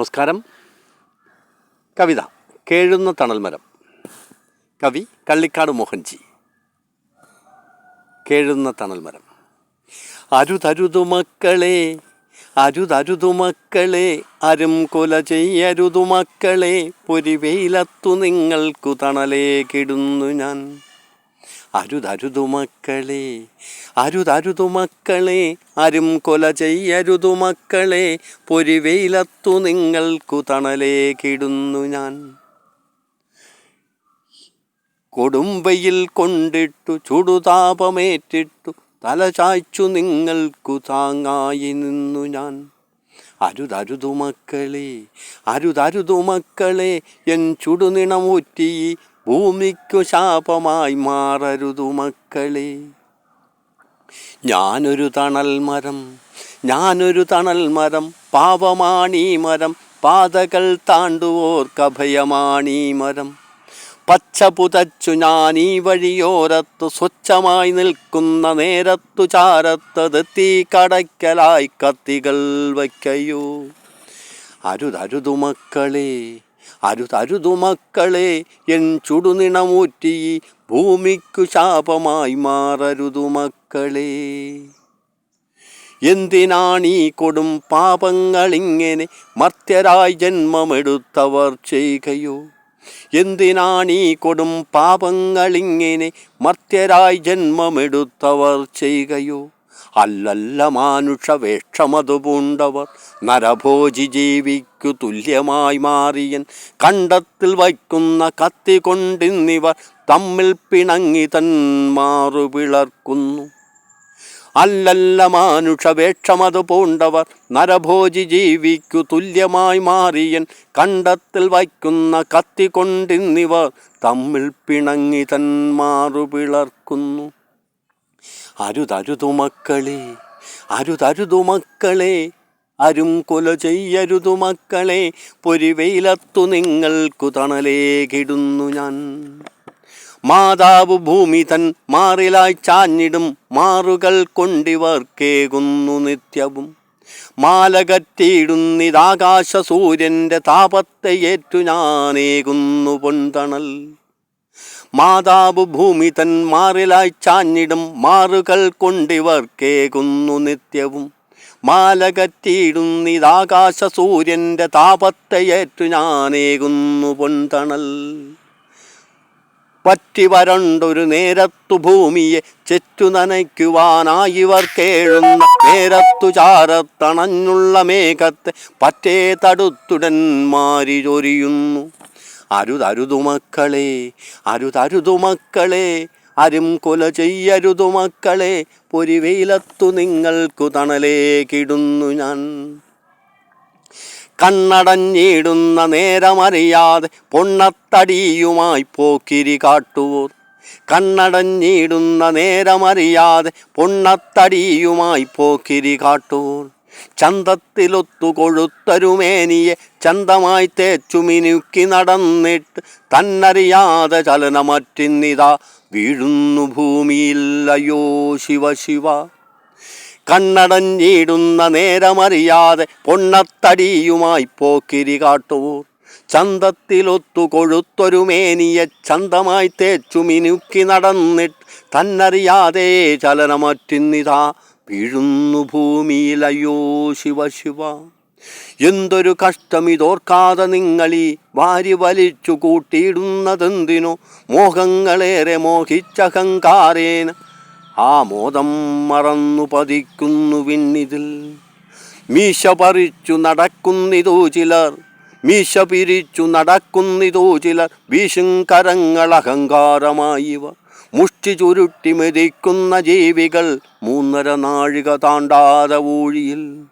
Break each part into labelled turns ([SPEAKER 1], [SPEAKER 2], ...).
[SPEAKER 1] നമസ്കാരം. കവിത കേഴുന്ന തണൽമരം. കവി കള്ളിക്കാട് മോഹൻജി. കേഴുന്ന തണൽമരം. അരുതരുതു മക്കളെ, അരുതരുതു മക്കളെ, അരും കൊല ചെയ്യരുതു മക്കളെ, പൊരിവെയിലത്തു നിങ്ങൾക്കു തണലേകിടുന്നു ഞാൻ. അരുതരുതു മക്കളെ, അരുതരുതു മക്കളെ, അരും കൊല ചെയ്യരുതു മക്കളെ, പൊരിവെയിലത്തു നിങ്ങൾക്കു തണലേകിടുന്നു ഞാൻ. കൊടുമ്പയിൽ കൊണ്ടിട്ടു ചുടുതാപമേറ്റിട്ടു തലചായ്ച്ചു നിങ്ങൾക്കു താങ്ങായി നിന്നു ഞാൻ. അരുതരുതു മക്കളെ, അരുതരുതു മക്കളെ, എൻ ചുടുനിണമൂറ്റി ഭൂമിക്കു ശാപമായി മാറരുതു മക്കളെ. ഞാനൊരു തണൽ മരം, ഞാനൊരു തണൽ മരം, പാപമാണീ മരം, പാതകൾ താണ്ടുവോർക്കഭയമാണീ മരം. പച്ച പുതച്ചു ഞാൻ ഈ വഴിയോരത്തു സ്വച്ഛമായി നിൽക്കുന്ന നേരത്തു ചാരത്തത് തീ കടയ്ക്കലായി കത്തികൾ വയ്ക്കയോ. അരുതരുതു മക്കളെ, അരുതരുതു മക്കളെ, എൻ ചുടുനിണമൂറ്റി ഭൂമിക്കു ശാപമായി മാറരുതു മക്കളെ. എന്തിനാണീ കൊടും പാപങ്ങളിങ്ങനെ മർത്യരായി ജന്മമെടുത്തവർ ചെയ്യുകയോ. എന്തിനാണീ കൊടും പാപങ്ങളിങ്ങനെ മർത്യരായി ജന്മമെടുത്തവർ ചെയ്യുകയോ. അല്ലല്ല മാനുഷവേഷമതു പൂണ്ടവർ നരഭോജി ജീവിക്കു തുല്യമായി മാറിയൻ കണ്ടത്തിൽ വയ്ക്കുന്ന കത്തി കൊണ്ടിന്നിവർ തമ്മിൽ പിണങ്ങി തന്മാറു പിളർക്കുന്നു. അല്ലല്ല മാനുഷവേഷമതു പൂണ്ടവർ നരഭോജി ജീവിക്കു തുല്യമായി മാറിയൻ കണ്ടത്തിൽ വയ്ക്കുന്ന കത്തി കൊണ്ടിന്നിവർ തമ്മിൽ പിണങ്ങി തന്മാറു പിളർക്കുന്നു. അരുതരുതു മക്കളെ, അരുതരുതു മക്കളെ, അരും കൊല ചെയ്യരുതു മക്കളെ, പൊരിവെയിലത്തു നിങ്ങൾക്കു തണലേകിടുന്നു ഞാൻ. മാതാവ് ഭൂമി തൻ മാറിലായി ചാഞ്ഞിടും മാറുകൾ കൊണ്ടിവർ കേകുന്നു നിത്യവും. മാലകറ്റിയിടുന്നിതാകാശ സൂര്യൻ്റെ താപത്തെ ഏറ്റു ഞാനേകുന്നു പൊൻതണൽ. മാതാവ് ഭൂമി തൻ മാറിലായി ചാഞ്ഞിടും മാറുകൾ കൊണ്ടിവർ കേകുന്നു നിത്യവും. മാലകറ്റിയിടുന്നിതാകാശ സൂര്യൻ്റെ താപത്തെ ഏറ്റു ഞാനേകുന്നു പൊൻതണൽ. പറ്റി വരണ്ടൊരു നേരത്തു ഭൂമിയെ ചെറ്റു നനയ്ക്കുവാനായിവർ കേഴുന്ന നേരത്തു ചാരത്തണഞ്ഞുള്ള മേഘത്തെ പറ്റേ തടുത്തുടൻ മാരി ചൊരിയുന്നു. അരുതരുതു മക്കളെ, അരുതരുതു മക്കളെ, അരും കൊല ചെയ്യരുതു മക്കളെ, പൊരിവെയിലത്തു നിങ്ങൾക്കു തണലേകിടുന്നു ഞാൻ. കണ്ണടഞ്ഞിടുന്ന നേരമറിയാതെ പൊണ്ണത്തടിയുമായി പോക്കിരി കാട്ടുവോർ. കണ്ണടഞ്ഞിടുന്ന നേരമറിയാതെ പൊണ്ണത്തടിയുമായി പോക്കിരി കാട്ടുവോർ. ചന്തത്തിലൊത്തു കൊഴുത്തരുമേനിയെ ചന്തമായി തേച്ചു മിനുക്കി നടന്നിട്ട് തന്നറിയാതെ ചലനമറ്റിന്നിതാ വീഴുന്നു ഭൂമിയിൽ. അയ്യോ ശിവ ശിവ. കണ്ണടഞ്ഞിടുന്ന നേരമറിയാതെ പൊണ്ണത്തടിയുമായി പോക്കിരി കാട്ടുവോർ. ചന്തത്തിലൊത്തു കൊഴുത്തൊരു മേനിയെ ചന്തമായി തേച്ചു മിനുക്കി നടന്നിട്ട് തന്നറിയാതെ ചലനമറ്റിന്നിതാ വീഴുന്നു ഭൂമിയിൽ. അയ്യോ ശിവ ശിവ. എന്തൊരു കഷ്ടമിതോർക്കാതെ നിങ്ങളീ വാരി വലിച്ചു കൂട്ടിയിടുന്നതെന്തിനോ. മോഹങ്ങളേറെ മോഹിച്ചഹങ്കാരേന ആ മോദം മറന്നു പതിക്കുന്നു വിണ്ണിതിൽ. മീശ പറിച്ചു നടക്കുന്നിതോ ചിലർ, മീശ പിരിച്ചു നടക്കുന്നിതോ ചിലർ, വീശും കരങ്ങൾ അഹങ്കാരമായിവ. മുഷ്ടി ചുരുട്ടി മെതിക്കുന്ന ജീവികൾ 3.5 നാഴിക താണ്ടാതെ ഊഴിയിൽ.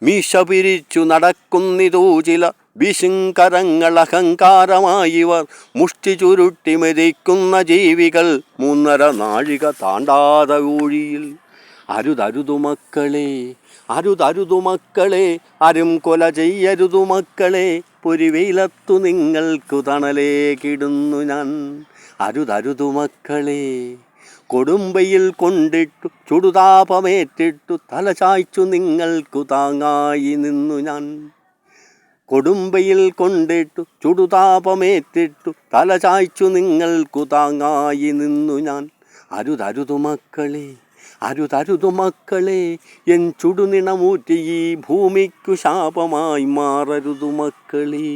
[SPEAKER 1] മീശ പിരിച്ചു നടക്കുന്നിതോ ചിലർ, വീശും കരങ്ങൾ അഹങ്കാരമായിവർ. മുഷ്ടി ചുരുട്ടി മെതിക്കുന്ന ജീവികൾ 3.5 നാഴിക താണ്ടാതെ ഊഴിയിൽ. അരുതരുതു മക്കളെ, അരുതരുതു മക്കളെ, അരും കൊല ചെയ്യരുതു മക്കളെ, പൊരിവെയിലത്തു നിങ്ങൾക്കു തണലേകിടുന്നു ഞാൻ. അരുതരുതു മക്കളെ, കൊടുമ്പയിൽ കൊണ്ടിട്ടു ചുടുതാപമേറ്റിട്ടു തലചായ്ച്ചു നിങ്ങൾക്കു താങ്ങായി നിന്നു ഞാൻ. കൊടുമ്പയിൽ കൊണ്ടിട്ടു ചുടുതാപമേറ്റിട്ടു തല ചായ്ച്ചു നിങ്ങൾക്കു താങ്ങായി നിന്നു ഞാൻ. അരുതരുതു മക്കളെ, അരുതരുതു മക്കളെ, എൻ ചുടുനിണമൂറ്റി ഈ ഭൂമിക്കു ശാപമായി മാറരുതു മക്കളെ.